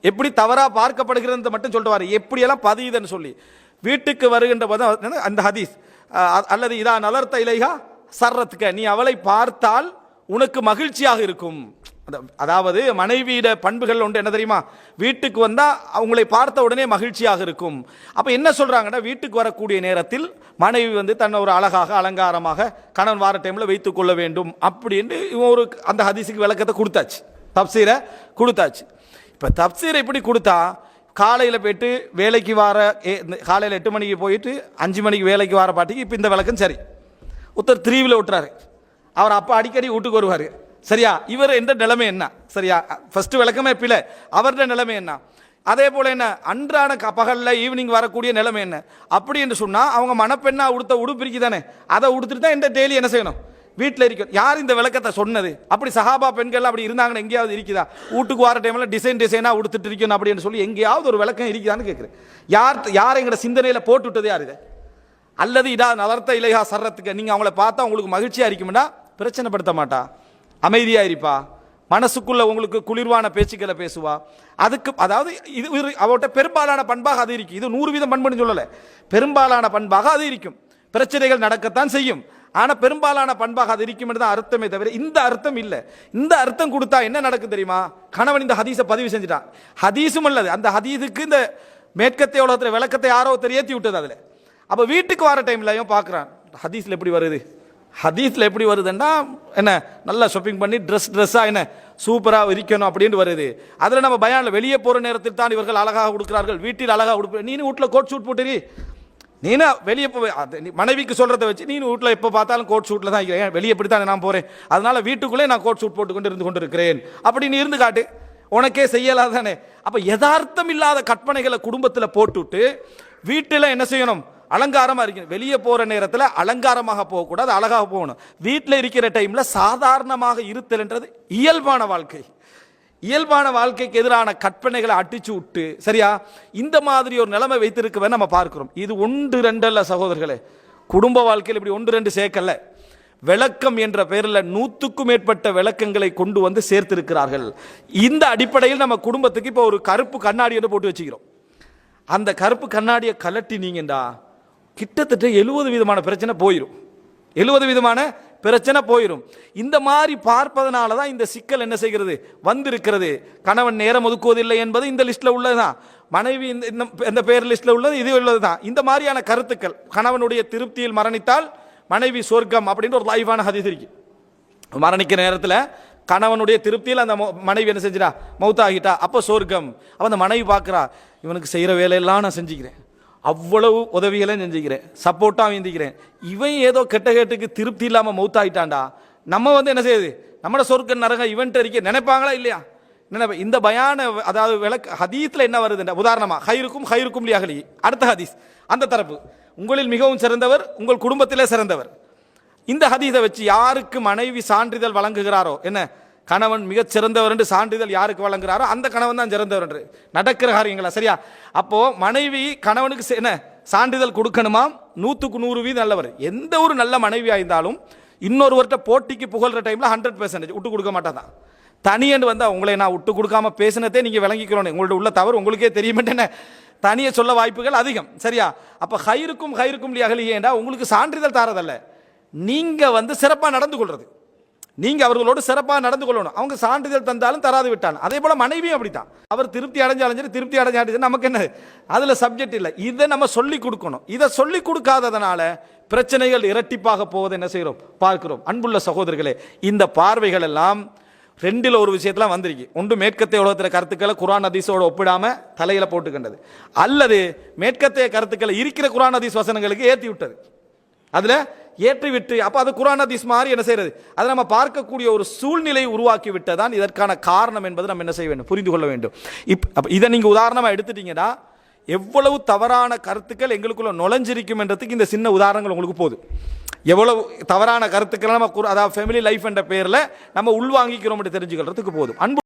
எப்படி தவறா பார்க்கப்படுகிறது மட்டும் சொல்லிட்டு எப்படியெல்லாம் பதியுதுன்னு சொல்லி வீட்டுக்கு வருகின்ற போது அந்த ஹதீஸ் அல்லது இதா நலர்த்த இலைஹா சர்ரத்துக்க, நீ அவளை பார்த்தால் உனக்கு மகிழ்ச்சியாக இருக்கும். அதாவது மனைவியிட பண்புகள் ஒன்று என்ன தெரியுமா, வீட்டுக்கு வந்தா அவங்களை பார்த்த உடனே மகிழ்ச்சியாக இருக்கும். அப்ப என்ன சொல்றாங்கன்னா, வீட்டுக்கு வரக்கூடிய நேரத்தில் மனைவி தன்னை ஒரு அழகாக அலங்காரமாக கணவன் வார டைம்ல வைத்துக் கொள்ள வேண்டும் அப்படின்னு இவன் ஒரு அந்த ஹதீஸுக்கு விளக்கத்தை கொடுத்தாச்சு, தப்சீரை கொடுத்தாச்சு. இப்ப தப்சீரை இப்படி கொடுத்தா காலையில் போயிட்டு வேலைக்கு வர காலையில் 8 மணிக்கு போயிட்டு 5 மணிக்கு வேலைக்கு வர பாட்டிக்கு இப்போ இந்த விளக்கம் சரி. ஒருத்தர் 3 விட்டுறாரு, அவர் அப்போ அடிக்கடி வீட்டுக்கு வருவார், சரியா? இவர் எந்த நிலைமை என்ன, சரியா? ஃபர்ஸ்ட் விளக்கமே பிள்ளை, அவருடைய நிலைமை என்ன? அதே போல என்ன அன்றாட பகலில் ஈவினிங் வரக்கூடிய நிலைமை என்ன? அப்படி என்று சொன்னால் அவங்க மணப்பெண்ணா உடுத்த உடுப்பிரிக்கு தானே, அதை உடுத்துட்டு தான் இந்த டெய்லி என்ன செய்யணும், வீட்டில் இருக்கும். யார் இந்த விளக்கத்தை சொன்னது? அப்படி சஹாபா பெண்கள் அப்படி இருந்தாங்கன்னு எங்கேயாவது இருக்குதா? வீட்டுக்கு வர டைம்ல டிசைனாக உடுத்துட்டு இருக்கணும் அப்படின்னு சொல்லி எங்கேயாவது ஒரு விளக்கம் இருக்குதான்னு கேட்குறேன். யார் எங்களோட சிந்தனையில் போட்டு விட்டது யார் இது? அல்லது இதா நலர்த்த இலையா சர்றத்துக்கு, நீங்கள் அவங்கள பார்த்தா உங்களுக்கு மகிழ்ச்சியாக இருக்கும்னா பிரச்சனைப்படுத்த மாட்டா, அமைதியாக இருப்பா, மனசுக்குள்ள உங்களுக்கு குளிர்வான பேச்சுக்களை பேசுவா. அதுக்கு அதாவது இது அவட்ட பெரும்பாலான பண்பாக அது இருக்கு. இது 100% பண்புன்னு சொல்லலை, பெரும்பாலான பண்பாக அது இருக்கும். பிரச்சனைகள் நடக்கத்தான் செய்யும், ஆனா பெரும்பாலான பண்பாக அது இருக்கும் தான் அர்த்தமே தவிர இந்த அர்த்தம் இல்லை. இந்த அர்த்தம் கொடுத்தா என்ன நடக்கும் தெரியுமா? கணவன் இந்த ஹதீஸை பதிவு செஞ்சுட்டான், ஹதீஸும் அல்லது அந்த ஹதீஸுக்கு இந்த மேற்கத்தை உலகத்தில் விளக்கத்தை யாரோ ஏற்றி விட்டது. அதுல அப்ப வீட்டுக்கு வர டைம்லயும் பார்க்குறான், ஹதீஸ்ல எப்படி வருது, ஹதீஸ்ல எப்படி வருதுன்னா என்ன, நல்லா ஷாப்பிங் பண்ணி ட்ரெஸ்ஸா என்ன சூப்பராக இருக்கணும் அப்படின்னு வருது. அதில் நம்ம பயானில் வெளியே போகிற நேரத்தில் தான் இவர்கள் அழகாக கொடுக்கிறார்கள், வீட்டில் அழகாக கொடுப்ப. நீ வீட்டில் கோட் ஷூட் போட்டுறி, நீனா வெளியே போய் மனைவிக்கு சொல்றதை வச்சு நீ வீட்டில் எப்போ பார்த்தாலும் கோட் ஷூட்டில் தான் இருக்கிறேன், வெளியே எப்படி தான் நான் போகிறேன், அதனால வீட்டுக்குள்ளே நான் கோட் ஷூட் போட்டு இருந்து கொண்டு இருக்கிறேன் அப்படி நீ இருந்து காட்டு, உனக்கே செய்யலாம் தானே. அப்போ யதார்த்தம் இல்லாத கற்பனைகளை குடும்பத்தில் போட்டுவிட்டு வீட்டில் என்ன செய்யணும், அலங்காரமாக இருக்கணும். வெளியே போகிற நேரத்தில் அலங்காரமாக போகக்கூடாது, அழகாக போகணும். வீட்டில் இருக்கிற டைமில் சாதாரணமாக இருத்தல்ன்றது இயல்பான வாழ்க்கை. இயல்பான வாழ்க்கைக்கு எதிரான கற்பனைகளை அட்டிச்சு விட்டு, சரியா, இந்த மாதிரி ஒரு நிலைமை வைத்திருக்கவே நம்ம பார்க்கிறோம். இது 1-2 அல்ல சகோதரர்களே, குடும்ப வாழ்க்கையில் இப்படி 1-2 சேர்க்கல, விளக்கம் என்ற பெயரில் 100க்கும் மேற்பட்ட விளக்கங்களை கொண்டு சேர்த்திருக்கிறார்கள். இந்த அடிப்படையில் நம்ம குடும்பத்துக்கு இப்போ ஒரு கருப்பு கண்ணாடி என்று போட்டு வச்சுக்கிறோம். அந்த கருப்பு கண்ணாடியை கலட்டினீங்கடா கிட்டத்தட்ட 70 விதமான பிரச்சனை போயிடும், 70 விதமான பிரச்சனை போயிடும். இந்த மாதிரி பார்ப்பதனால தான் இந்த சிக்கல் என்ன செய்கிறது வந்திருக்கிறது. கணவன் நேரம் ஒதுக்குவதில்லை என்பது இந்த லிஸ்ட்ல உள்ளதுதான், மனைவி இந்த பேர் லிஸ்ட்ல உள்ளது இது உள்ளதுதான். இந்த மாதிரியான கருத்துக்கள், கணவனுடைய திருப்தியில் மரணித்தால் மனைவி சொர்க்கம் அப்படின்னு ஒரு லைவான ஹதீஸ் இருக்கு. மரணிக்கிற நேரத்தில் கணவனுடைய திருப்தியில் அந்த மனைவி என்ன செஞ்சிடா, மௌத்தாகிட்டா, அப்போ சொர்க்கம். அப்போ அந்த மனைவி பார்க்குறா, இவனுக்கு செய்கிற வேலையெல்லாம் நான் செஞ்சுக்கிறேன், அவ்வளவு உதவிகளை செஞ்சுக்கிறேன், சப்போர்ட்டாக வேந்திக்கிறேன், இவன் ஏதோ கெட்ட கேட்டுக்கு திருப்தி இல்லாமல் மௌத்தாயிட்டான்டா, நம்ம என்ன செய்யுது, நம்மளோட சொர்க்க நரக இவன்ட் அறிக்கை நினைப்பாங்களா இல்லையா? நினைப்ப. இந்த பயான அதாவது விளக்கு ஹதீஸ்ல என்ன வருதுன்ற உதாரணமா ஹைருக்கும் லியஹ்லி, அடுத்த ஹதீஸ் அந்த தரப்பு, உங்களில் மிகவும் சிறந்தவர் உங்கள் குடும்பத்திலே சிறந்தவர். இந்த ஹதீஸை வச்சு யாருக்கு மனைவி சான்றிதழ் வழங்குகிறாரோ, என்ன கணவன் மிகச் சிறந்தவர் என்று சான்றிதழ் யாருக்கு வழங்குகிறாரோ அந்த கணவன் தான் சிறந்தவர் என்று நடக்கிற காரியங்களா, சரியா? அப்போ மனைவி கணவனுக்கு என்ன சான்றிதழ் கொடுக்கணுமா, 100% நல்லவர். எந்த ஒரு நல்ல மனைவியா இருந்தாலும் இன்னொருவர்கிட்ட போட்டிக்கு புகழ்ற டைம்ல 100% விட்டு கொடுக்க மாட்டாதான். தனியண்டு உங்களை நான் விட்டு கொடுக்காம பேசினதே நீங்க விளங்கிக்கிறோம், உங்களோட உள்ள தவறு உங்களுக்கே தெரியுமென்ன தனியே சொல்ல வாய்ப்புகள் அதிகம், சரியா? அப்ப ஹைருக்கும் லியஹ்லியேண்டா உங்களுக்கு சான்றிதழ் தாரதல்ல, நீங்க சிறப்பாக நடந்து கொள்றது, நீங்க அவர்களோடு சிறப்பாக நடந்து கொள்ளணும். அவங்க சான்றிதழ் தந்தாலும் தராது விட்டாலும் அதே போல மனைவியும் அப்படித்தான். அவர் திருப்தி அடைஞ்சாலும் நமக்கு என்ன அதுல சப்ஜெக்ட் இல்லை, இதை நம்ம சொல்லி கொடுக்கணும். இதை சொல்லி கொடுக்காததுனால பிரச்சனைகள் இரட்டிப்பாக போவதை என்ன செய்கிறோம் பார்க்கிறோம். அன்புள்ள சகோதரர்களே, இந்த பார்வைகள் எல்லாம் 2ல் ஒரு விஷயத்துல வந்திருக்கு. ஒன்று மேற்கத்திய உலகத்தில் கருத்துக்களை குர்ஆன் ஹதீஸோட ஒப்பிடாம தலையில போட்டுக்கின்றது, அல்லது மேற்கத்திய கருத்துக்களை இருக்கிற குர்ஆன் ஹதீஸ் வசனங்களுக்கு ஏற்றி விட்டது, அதுல ஏற்றி விட்டு அப்ப அது குர்ஆன் ஹதீஸ் மாதிரி என்ன செய்யறது, அதை நம்ம பார்க்கக்கூடிய ஒரு சூழ்நிலை உருவாக்கி விட்டதான் இதற்கான காரணம் என்பது நம்ம என்ன செய்ய வேண்டும், புரிந்து கொள்ள வேண்டும். இதை நீங்க உதாரணமா எடுத்துட்டீங்கன்னா எவ்வளவு தவறான கருத்துக்கள் எங்களுக்குள்ள நுழைஞ்சிருக்கும் என்றதுக்கு இந்த சின்ன உதாரணங்கள் உங்களுக்கு போதும். எவ்வளவு தவறான கருத்துக்கள் நம்ம அதாவது ஃபேமிலி லைஃப் என்ற பெயரில் நம்ம உள்வாங்கிக்கிறோம் என்று தெரிஞ்சுக்கிறதுக்கு போதும். அன்பு